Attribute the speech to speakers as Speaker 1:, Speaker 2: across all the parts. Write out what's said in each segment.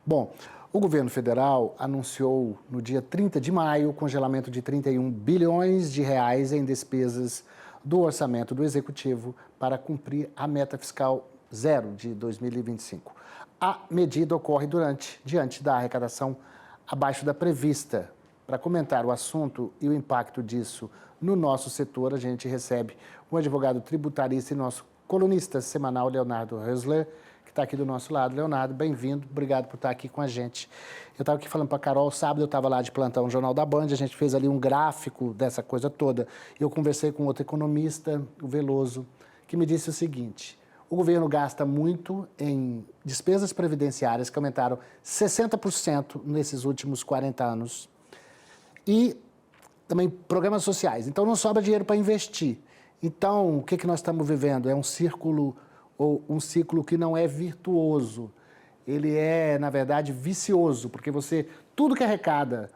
Speaker 1: Bom, o governo federal anunciou no dia 30 de maio o congelamento de 31 bilhões de reais em despesas do orçamento do Executivo para cumprir a meta fiscal zero de 2025. A medida ocorre diante da arrecadação abaixo da prevista. Para comentar o assunto e o impacto disso no nosso setor, a gente recebe um advogado tributarista e nosso colunista semanal, Leonardo Hösler, que está aqui do nosso lado. Leonardo, bem-vindo, obrigado por estar aqui com a gente. Eu estava aqui falando para a Carol, sábado eu estava lá de plantão no Jornal da Band, a gente fez ali um gráfico dessa coisa toda. Eu conversei com outro economista, o Veloso, que me disse o seguinte: o governo gasta muito em despesas previdenciárias, que aumentaram 60% nesses últimos 40 anos, e também programas sociais. Então, não sobra dinheiro para investir. Então, o que nós estamos vivendo? É um círculo ou um ciclo que não é virtuoso. Ele é, na verdade, vicioso, porque tudo que arrecada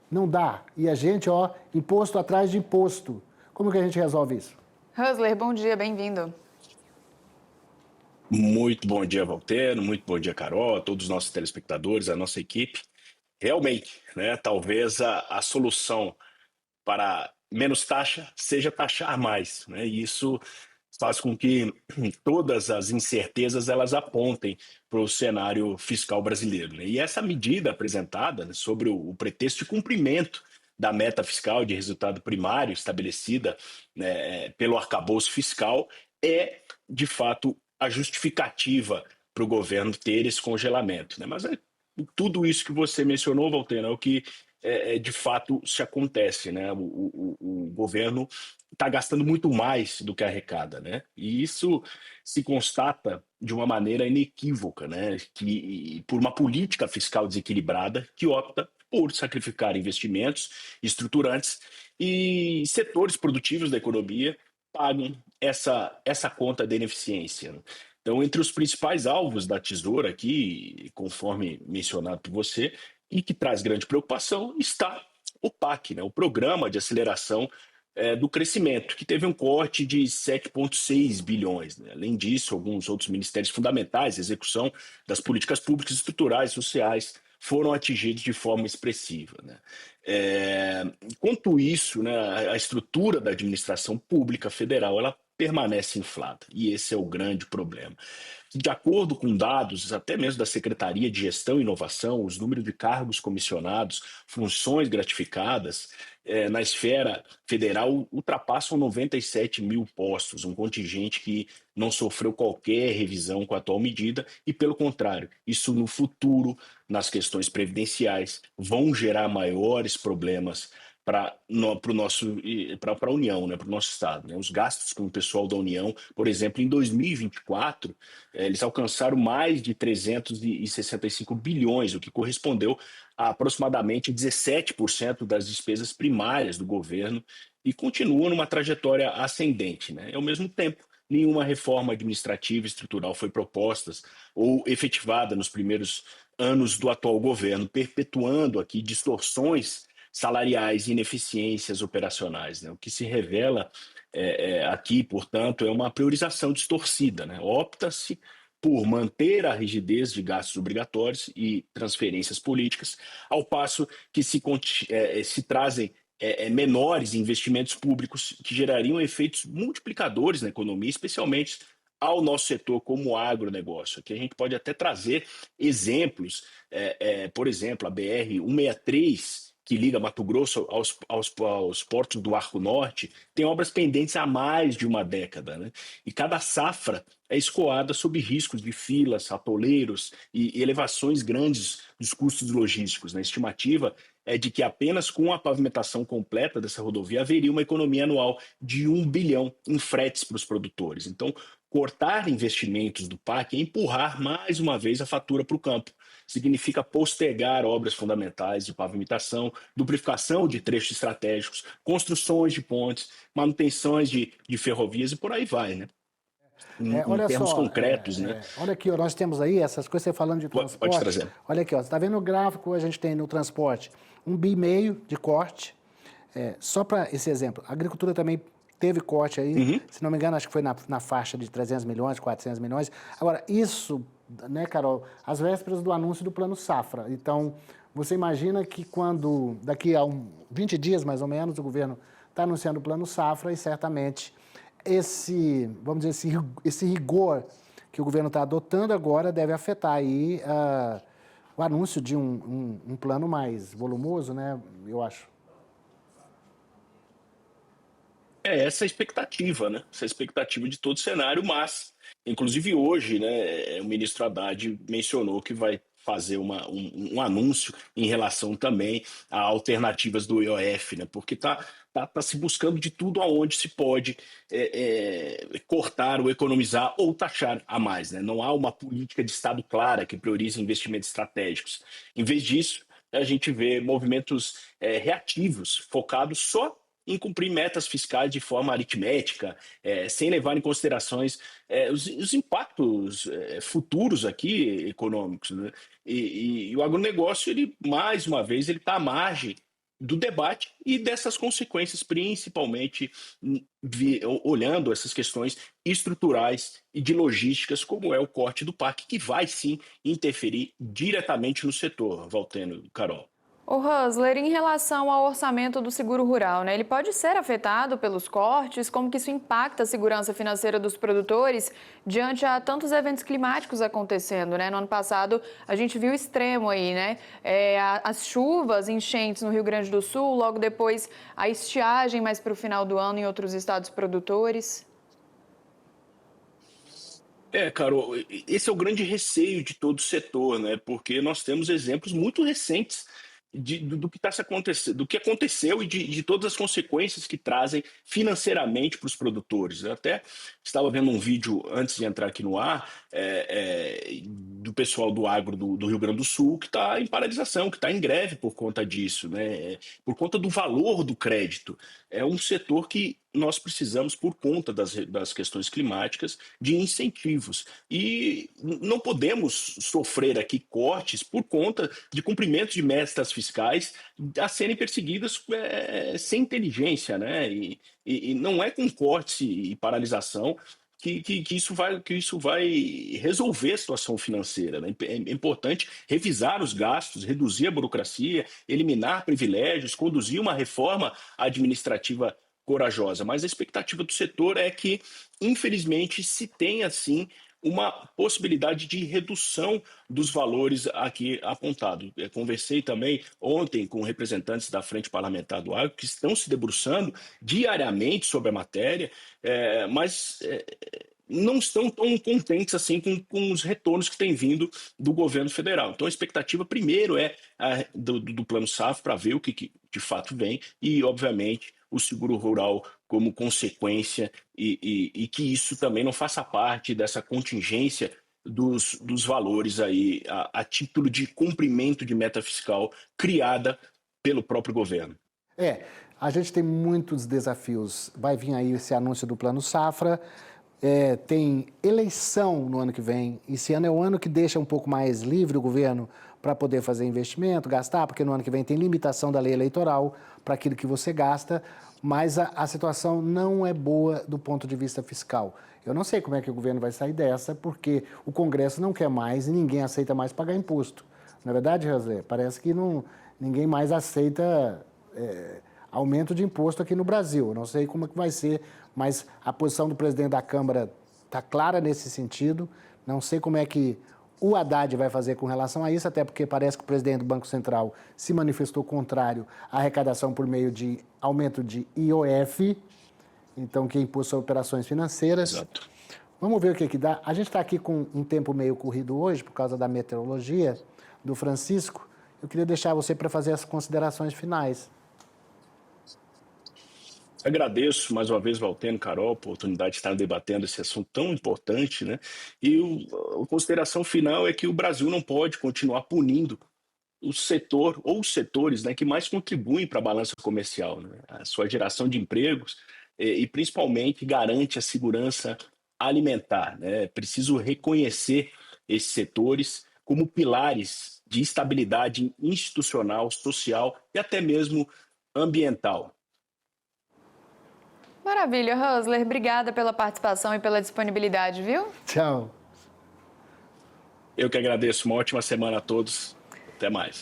Speaker 1: não dá. E a gente, imposto atrás de imposto. Como que a gente resolve isso?
Speaker 2: Hösler, bom dia, bem-vindo.
Speaker 3: Muito bom dia, Valtero, muito bom dia, Carol, a todos os nossos telespectadores, a nossa equipe. Realmente, né, talvez a solução para menos taxa seja taxar mais, né? E isso faz com que todas as incertezas elas apontem para o cenário fiscal brasileiro, né? E essa medida apresentada, né, sobre o pretexto de cumprimento da meta fiscal de resultado primário estabelecida, né, pelo arcabouço fiscal é, de fato, a justificativa para o governo ter esse congelamento, né? Mas tudo isso que você mencionou, Valtero, é o que de fato se acontece, né? O governo está gastando muito mais do que arrecada, né? E isso se constata de uma maneira inequívoca, né? Que por uma política fiscal desequilibrada que opta por sacrificar investimentos estruturantes e setores produtivos da economia pagam essa conta de ineficiência, né? Então, entre os principais alvos da tesoura aqui, conforme mencionado por você, e que traz grande preocupação, está o PAC, né, o Programa de Aceleração do Crescimento, que teve um corte de 7,6 bilhões. Né? Além disso, alguns outros ministérios fundamentais, execução das políticas públicas, estruturais e sociais, foram atingidos de forma expressiva. Né? Enquanto isso, né, a estrutura da administração pública federal ela permanece inflada, e esse é o grande problema. De acordo com dados, até mesmo da Secretaria de Gestão e Inovação, os números de cargos comissionados, funções gratificadas na esfera federal ultrapassam 97 mil postos, um contingente que não sofreu qualquer revisão com a atual medida e, pelo contrário, isso no futuro, nas questões previdenciais, vão gerar maiores problemas para a União, né, para o nosso Estado. Né? Os gastos com o pessoal da União, por exemplo, em 2024, eles alcançaram mais de 365 bilhões, o que correspondeu a aproximadamente 17% das despesas primárias do governo e continua numa trajetória ascendente. Né? Ao mesmo tempo, nenhuma reforma administrativa e estrutural foi proposta ou efetivada nos primeiros anos do atual governo, perpetuando aqui distorções salariais e ineficiências operacionais. Né? O que se revela aqui, portanto, é uma priorização distorcida. Né? Opta-se por manter a rigidez de gastos obrigatórios e transferências políticas, ao passo que se trazem menores investimentos públicos que gerariam efeitos multiplicadores na economia, especialmente ao nosso setor como o agronegócio. Aqui a gente pode até trazer exemplos, por exemplo, a BR-163, que liga Mato Grosso aos portos do Arco Norte, tem obras pendentes há mais de uma década, né? E cada safra é escoada sob riscos de filas, atoleiros e elevações grandes dos custos logísticos. Né? A estimativa é de que apenas com a pavimentação completa dessa rodovia haveria uma economia anual de 1 bilhão em fretes para os produtores. Então, cortar investimentos do PAC é empurrar mais uma vez a fatura para o campo. Significa postergar obras fundamentais de pavimentação, duplicação de trechos estratégicos, construções de pontes, manutenções de ferrovias e por aí vai, né? Em
Speaker 1: Olha
Speaker 3: termos
Speaker 1: só,
Speaker 3: concretos, né?
Speaker 1: olha aqui, nós temos aí essas coisas, você falando de
Speaker 3: Pode
Speaker 1: transporte.
Speaker 3: trazer.
Speaker 1: Olha aqui, você está vendo o gráfico, a gente tem no transporte 1,5 bi de corte. Só para esse exemplo, a agricultura também teve corte aí, se não me engano, acho que foi na faixa de 300 milhões, 400 milhões. Agora, isso né, Carol, às vésperas do anúncio do Plano Safra. Então, você imagina que quando, daqui a 20 dias mais ou menos, o governo está anunciando o Plano Safra e certamente vamos dizer, esse rigor que o governo está adotando agora deve afetar aí o anúncio de um plano mais volumoso, né, eu acho.
Speaker 3: É essa a expectativa, né? Essa é a expectativa de todo o cenário, mas, inclusive hoje, né, o ministro Haddad mencionou que vai fazer um anúncio em relação também a alternativas do IOF, né? Porque tá se buscando de tudo aonde se pode cortar ou economizar ou taxar a mais, né? Não há uma política de Estado clara que priorize investimentos estratégicos. Em vez disso, a gente vê movimentos reativos, focados só em cumprir metas fiscais de forma aritmética, sem levar em considerações os impactos futuros aqui econômicos, né? E o agronegócio, ele mais uma vez, ele está à margem do debate e dessas consequências, principalmente olhando essas questões estruturais e de logísticas, como é o corte do PAC, que vai sim interferir diretamente no setor, Valtênio, Carol.
Speaker 2: Ô Rosler, em relação ao orçamento do seguro rural, né? Ele pode ser afetado pelos cortes? Como que isso impacta a segurança financeira dos produtores diante a tantos eventos climáticos acontecendo, né? No ano passado, a gente viu o extremo aí, né? As chuvas, enchentes no Rio Grande do Sul, logo depois a estiagem mais para o final do ano em outros estados produtores.
Speaker 3: Carol, esse é o grande receio de todo o setor, né? Porque nós temos exemplos muito recentes do que está se acontecendo, do que aconteceu e de todas as consequências que trazem financeiramente para os produtores. Eu até estava vendo um vídeo antes de entrar aqui no ar do pessoal do agro do Rio Grande do Sul que está em paralisação, que está em greve por conta disso, né? Por conta do valor do crédito. É um setor que nós precisamos, por conta das questões climáticas, de incentivos. E não podemos sofrer aqui cortes por conta de cumprimento de metas fiscais a serem perseguidas sem inteligência, né? E não é com cortes e paralisação que isso vai resolver a situação financeira, né? É importante revisar os gastos, reduzir a burocracia, eliminar privilégios, conduzir uma reforma administrativa corajosa, mas a expectativa do setor é que, infelizmente, se tenha, sim, uma possibilidade de redução dos valores aqui apontados. Eu conversei também ontem com representantes da Frente Parlamentar do Agro, que estão se debruçando diariamente sobre a matéria, mas não estão tão contentes assim com os retornos que têm vindo do governo federal. Então, a expectativa, primeiro, é do Plano Safra, para ver o que de fato vem, e, obviamente, o seguro rural como consequência, e que isso também não faça parte dessa contingência dos valores aí, a título de cumprimento de meta fiscal criada pelo próprio governo.
Speaker 1: A gente tem muitos desafios. Vai vir aí esse anúncio do Plano Safra, tem eleição no ano que vem. Esse ano é o ano que deixa um pouco mais livre o governo para poder fazer investimento, gastar, porque no ano que vem tem limitação da lei eleitoral para aquilo que você gasta, mas a situação não é boa do ponto de vista fiscal. Eu não sei como é que o governo vai sair dessa, porque o Congresso não quer mais e ninguém aceita mais pagar imposto. Na verdade, José, parece que ninguém mais aceita aumento de imposto aqui no Brasil. Eu não sei como é que vai ser, mas a posição do presidente da Câmara está clara nesse sentido. Não sei como é que o Haddad vai fazer com relação a isso, até porque parece que o presidente do Banco Central se manifestou contrário à arrecadação por meio de aumento de IOF, então que é imposto sobre operações financeiras.
Speaker 3: Exato.
Speaker 1: Vamos ver o que dá. A gente está aqui com um tempo meio corrido hoje, por causa da meteorologia do Francisco. Eu queria deixar você para fazer as considerações finais.
Speaker 3: Agradeço mais uma vez, Valtênio, Carol, a oportunidade de estar debatendo esse assunto tão importante, né? E a consideração final é que o Brasil não pode continuar punindo o setor ou os setores, né, que mais contribuem para a balança comercial, né? A sua geração de empregos e principalmente garante a segurança alimentar, né? É preciso reconhecer esses setores como pilares de estabilidade institucional, social e até mesmo ambiental.
Speaker 2: Maravilha, Rosler. Obrigada pela participação e pela disponibilidade, viu?
Speaker 1: Tchau.
Speaker 3: Eu que agradeço. Uma ótima semana a todos. Até mais.